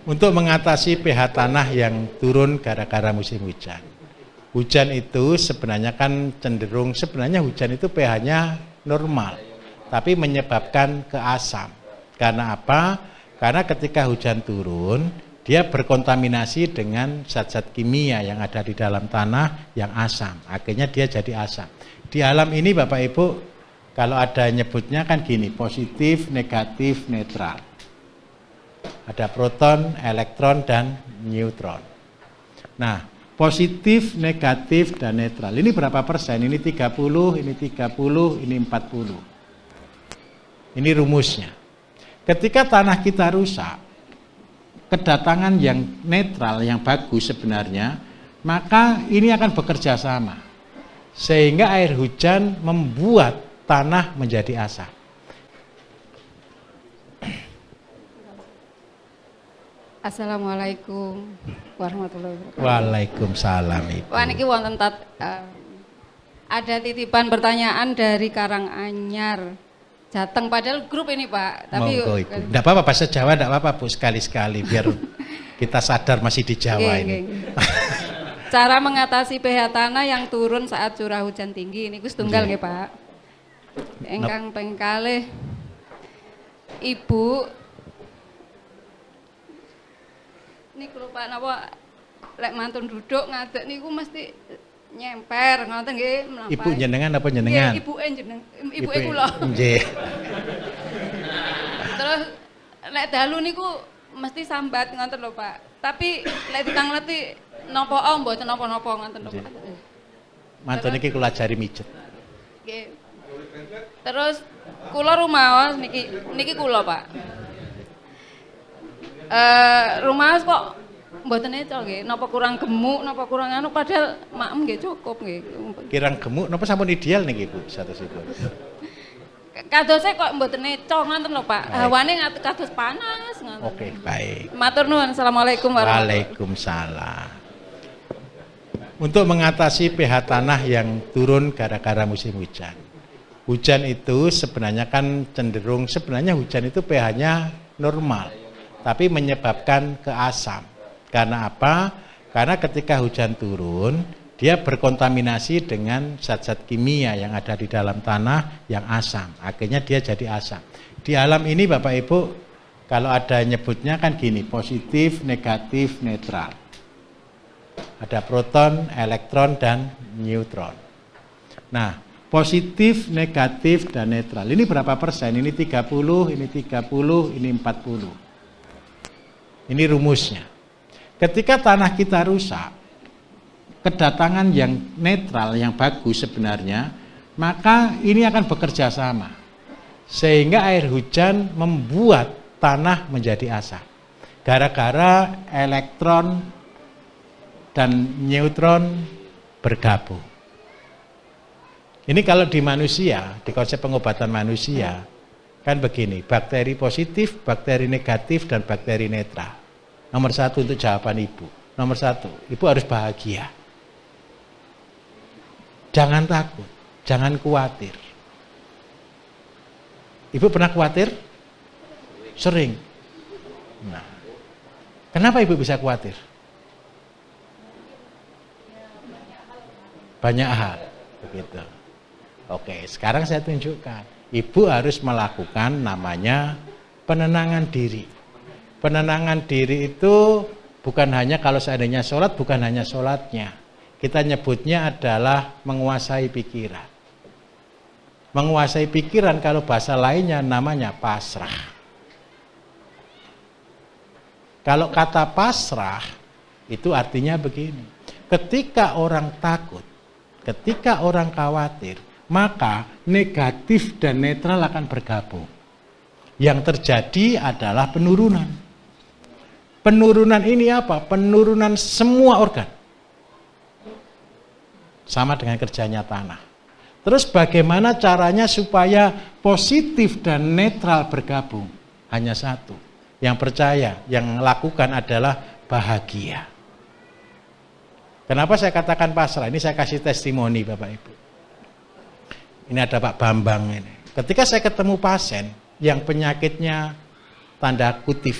Untuk mengatasi pH tanah yang turun gara-gara musim hujan. Hujan itu sebenarnya kan sebenarnya hujan itu pH-nya normal, tapi menyebabkan ke asam. Karena apa? Karena ketika hujan turun, dia berkontaminasi dengan zat-zat kimia yang ada di dalam tanah yang asam. Akhirnya dia jadi asam. Di alam ini Bapak Ibu, kalau ada nyebutnya kan gini, positif, negatif, netral. Ada proton, elektron, dan neutron. Nah, positif, negatif, dan netral. Ini berapa persen? Ini 30, ini 30, ini 40. Ini rumusnya. Ketika tanah kita rusak, kedatangan yang netral, yang bagus sebenarnya, maka ini akan bekerja sama. Sehingga air hujan membuat tanah menjadi asam. Assalamualaikum warahmatullahi wabarakatuh. Waalaikumsalam Ibu. Wah niki wonten ada titipan pertanyaan dari Karanganyar Jateng, padahal grup ini Pak. Tapi monggo Ibu. Enggak apa-apa bahasa Jawa, enggak apa-apa Bu, sekali-sekali biar kita sadar masih di Jawa ini. Cara mengatasi pH tanah yang turun saat curah hujan tinggi niku setunggal nggih Pak. Engkang ping kalih Ibu niku lho Pak, napa lek mantun duduk ngadeg niku mesti nyemper ngoten nggih menapa. Ibu jenengan apa jenengan? Nggih, ibuke kula. Nggih. Terus lek dalu niku mesti sambat ngoten lho Pak. Tapi lek ditangleti napa mboten napa-napa ngoten lho Pak. Mantun iki kula ajari mijet. Nggih. Terus kula rumaos niki kula Pak. Rumaos kok mboten eco nggih, napa kurang gemuk, napa kurang anu, padahal maem nggih cukup nggih. Kirang gemuk napa sampun ideal niki Bu satusipun. Kadose kok mboten eco ngoten lho Pak. Hawane kados panas ngoten. Oke, baik. Matur nuwun. Assalamualaikum warahmatullahi wabarakatuh. Waalaikumsalam. Untuk mengatasi pH tanah yang turun gara-gara musim hujan. Hujan itu sebenarnya kan sebenarnya hujan itu pH-nya normal, tapi menyebabkan ke asam. Karena apa? Karena ketika hujan turun, dia berkontaminasi dengan zat-zat kimia yang ada di dalam tanah yang asam. Akhirnya dia jadi asam. Di alam ini Bapak Ibu, kalau ada nyebutnya kan gini, positif, negatif, netral. Ada proton, elektron, dan neutron. Nah, positif, negatif, dan netral. Ini berapa persen? Ini 30, ini 30, ini 40. Ini rumusnya. Ketika tanah kita rusak, kedatangan yang netral, yang bagus sebenarnya, maka ini akan bekerja sama. Sehingga air hujan membuat tanah menjadi asam. Gara-gara elektron dan neutron bergabung. Ini kalau di manusia, di konsep pengobatan manusia, kan begini, bakteri positif, bakteri negatif, dan bakteri netral. Nomor 1 untuk jawaban Ibu. Nomor 1, Ibu harus bahagia. Jangan takut, jangan khawatir. Ibu pernah khawatir? Sering. Nah, kenapa Ibu bisa khawatir? Banyak hal, begitu. Oke, sekarang saya tunjukkan. Ibu harus melakukan namanya penenangan diri. Penenangan diri itu bukan hanya kalau seandainya sholat, bukan hanya sholatnya. Kita nyebutnya adalah menguasai pikiran. Menguasai pikiran kalau bahasa lainnya namanya pasrah. Kalau kata pasrah itu artinya begini. Ketika orang takut, ketika orang khawatir, maka negatif dan netral akan bergabung. Yang terjadi adalah penurunan. Penurunan ini apa? Penurunan semua organ. Sama dengan kerjanya tanah. Terus bagaimana caranya supaya positif dan netral bergabung? Hanya satu. Yang percaya, yang lakukan adalah bahagia. Kenapa saya katakan pasrah? Ini saya kasih testimoni Bapak Ibu. Ini ada Pak Bambang ini. Ketika saya ketemu pasien yang penyakitnya tanda kutip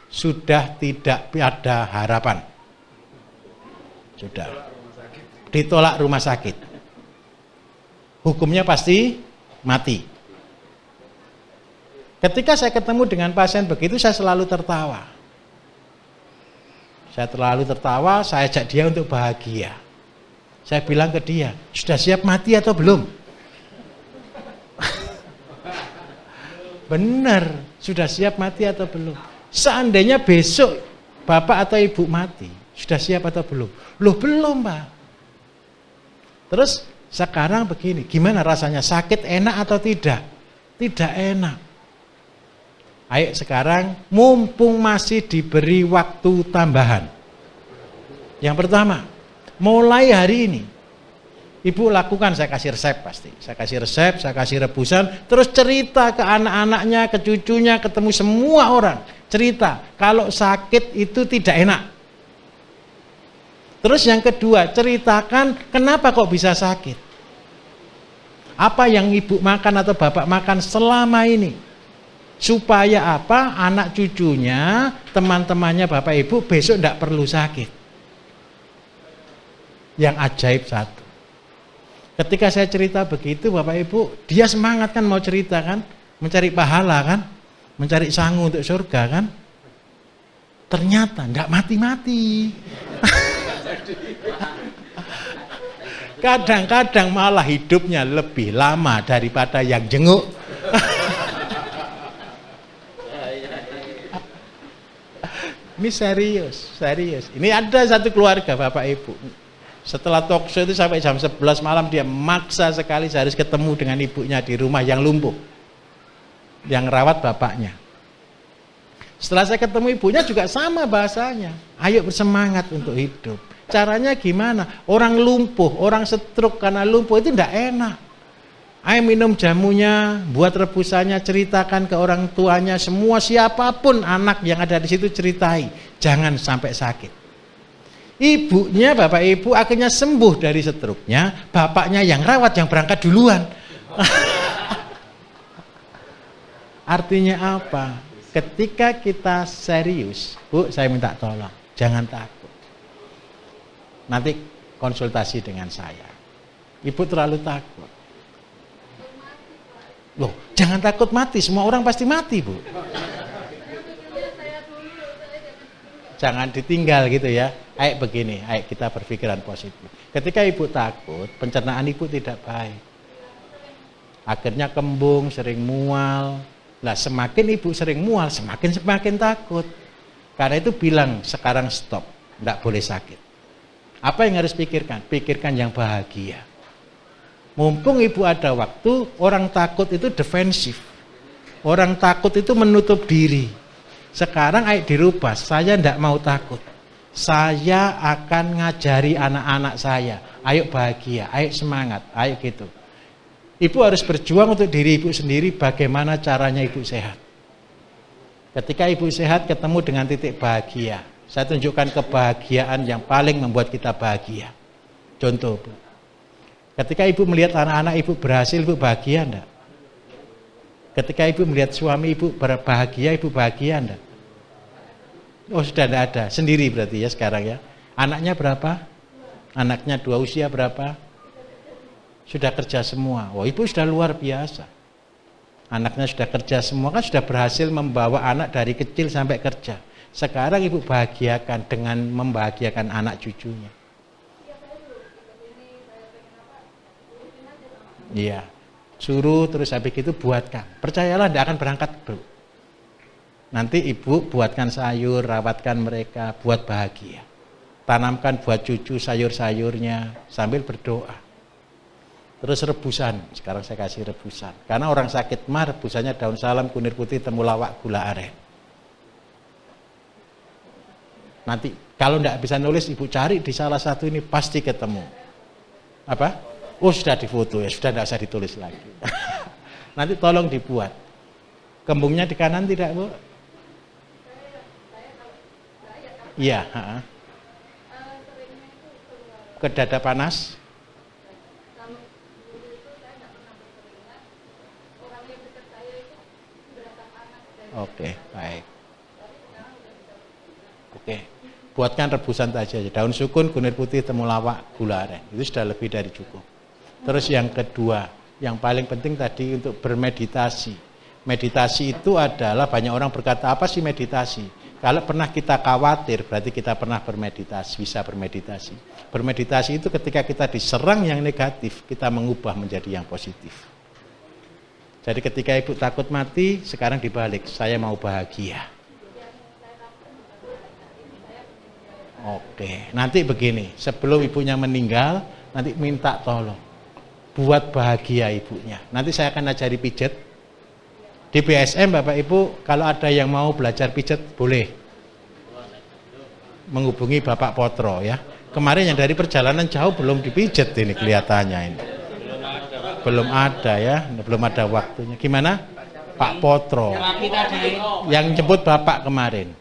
sudah tidak ada harapan. Sudah. Ditolak rumah sakit. Hukumnya pasti mati. Ketika saya ketemu dengan pasien begitu, saya selalu tertawa. Saya ajak dia untuk bahagia. Saya bilang ke dia, sudah siap mati atau belum? Benar, sudah siap mati atau belum? Seandainya besok bapak atau ibu mati, sudah siap atau belum? Loh belum Pak. Terus sekarang begini, gimana rasanya? Sakit enak atau tidak? Tidak enak. Ayo sekarang mumpung masih diberi waktu tambahan. Yang pertama, mulai hari ini ibu lakukan, saya kasih resep pasti. Saya kasih resep, saya kasih rebusan, terus cerita ke anak-anaknya, ke cucunya, ketemu semua orang. Cerita, kalau sakit itu tidak enak. Terus yang kedua, ceritakan kenapa kok bisa sakit. Apa yang ibu makan atau bapak makan selama ini. Supaya apa? Anak cucunya, teman-temannya bapak ibu besok tidak perlu sakit. Yang ajaib satu. Ketika saya cerita begitu bapak ibu, dia semangat kan mau cerita kan, mencari pahala kan, mencari sangu untuk surga kan. Ternyata nggak mati-mati. Kadang-kadang malah hidupnya lebih lama daripada yang jenguk. Ini serius. Ini ada satu keluarga bapak ibu. Setelah talk show itu sampai jam 11 malam dia maksa sekali saya harus ketemu dengan ibunya di rumah yang lumpuh. Yang rawat bapaknya. Setelah saya ketemu ibunya juga sama bahasanya. Ayo bersemangat untuk hidup. Caranya gimana? Orang lumpuh, orang stroke karena lumpuh itu tidak enak. Ayo minum jamunya, buat rebusannya, ceritakan ke orang tuanya, semua siapapun anak yang ada di situ ceritai. Jangan sampai sakit. Ibunya, bapak ibu akhirnya sembuh dari stroke-nya, bapaknya yang rawat, yang berangkat duluan. Artinya apa? Ketika kita serius, Bu, saya minta tolong, jangan takut. Nanti konsultasi dengan saya. Ibu terlalu takut. Loh, jangan takut mati, semua orang pasti mati, Bu. Jangan ditinggal gitu ya. Ayo begini, ayo kita berpikiran positif. Ketika ibu takut, pencernaan ibu tidak baik. Akhirnya kembung, sering mual. Lah semakin ibu sering mual, semakin takut. Karena itu bilang sekarang stop, tidak boleh sakit. Apa yang harus pikirkan? Pikirkan yang bahagia. Mumpung ibu ada waktu, orang takut itu defensif. Orang takut itu menutup diri. Sekarang ayo dirubah, saya tidak mau takut. Saya akan ngajari anak-anak saya. Ayo bahagia, ayo semangat, ayo gitu. Ibu harus berjuang untuk diri ibu sendiri bagaimana caranya ibu sehat. Ketika ibu sehat ketemu dengan titik bahagia. Saya tunjukkan kebahagiaan yang paling membuat kita bahagia. Contoh, Bu. Ketika ibu melihat anak-anak ibu berhasil, ibu bahagia enggak? Ketika ibu melihat suami ibu berbahagia, ibu bahagia enggak? Oh sudah tidak ada, sendiri berarti ya sekarang ya. Anaknya berapa? Anaknya 2, usia berapa? Sudah kerja semua. Oh ibu sudah luar biasa. Anaknya sudah kerja semua, kan sudah berhasil membawa anak dari kecil sampai kerja. Sekarang ibu bahagiakan dengan membahagiakan anak cucunya. Iya, suruh terus habis itu buatkan. Percayalah tidak akan berangkat, Bro. Nanti ibu buatkan sayur, rawatkan mereka, buat bahagia. Tanamkan buat cucu sayur-sayurnya sambil berdoa. Terus rebusan, sekarang saya kasih rebusan. Karena orang sakit mah rebusannya daun salam, kunir putih, temulawak, gula aren. Nanti kalau tidak bisa nulis, ibu cari di salah satu ini pasti ketemu. Apa? Oh sudah difoto ya, sudah tidak usah ditulis lagi. Nanti tolong dibuat. Kembungnya di kanan tidak, Bu? Iya. Ke dada panas? Oke, baik. Oke. Buatkan rebusan saja. Daun sukun, kunir putih, temulawak, gula aren. Itu sudah lebih dari cukup. Terus yang kedua, yang paling penting tadi untuk bermeditasi. Meditasi itu adalah banyak orang berkata, apa sih meditasi? Kalau pernah kita khawatir, berarti kita pernah bermeditasi, bisa bermeditasi. Bermeditasi itu ketika kita diserang yang negatif, kita mengubah menjadi yang positif. Jadi ketika ibu takut mati, sekarang dibalik, saya mau bahagia. Oke, nanti begini, sebelum ibunya meninggal, nanti minta tolong buat bahagia ibunya. Nanti saya akan ajari pijat. Di BSM Bapak Ibu, kalau ada yang mau belajar pijat, boleh menghubungi Bapak Potro ya. Kemarin yang dari perjalanan jauh belum dipijat ini kelihatannya ini. Belum ada ya, belum ada waktunya. Gimana? Pak Potro. Yang jemput Bapak kemarin.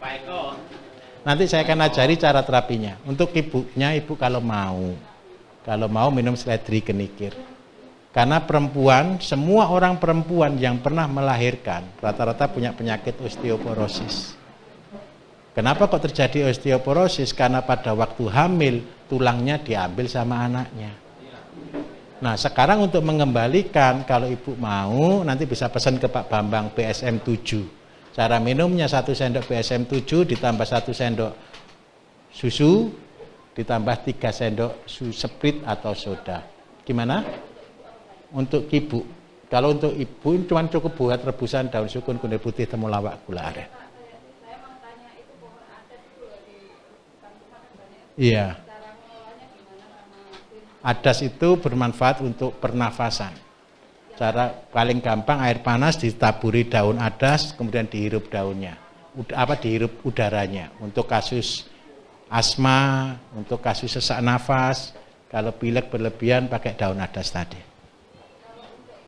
Nanti saya akan ajari cara terapinya. Untuk ibunya, ibu kalau mau minum seledri kenikir. Karena perempuan, semua orang perempuan yang pernah melahirkan, rata-rata punya penyakit osteoporosis. Kenapa kok terjadi osteoporosis? Karena pada waktu hamil, tulangnya diambil sama anaknya. Nah sekarang untuk mengembalikan, kalau ibu mau, nanti bisa pesan ke Pak Bambang BSM 7. Cara minumnya 1 sendok BSM 7 ditambah 1 sendok susu ditambah 3 sendok sprit atau soda. Gimana? Untuk ibu. Kalau untuk ibu cuma cukup buat rebusan daun sukun, kunir putih, temulawak, gula aren. Iya. Adas itu bermanfaat untuk pernafasan. Cara paling gampang air panas ditaburi daun adas, kemudian dihirup daunnya, dihirup udaranya. Untuk kasus asma, untuk kasus sesak nafas, kalau pilek berlebihan pakai daun adas tadi.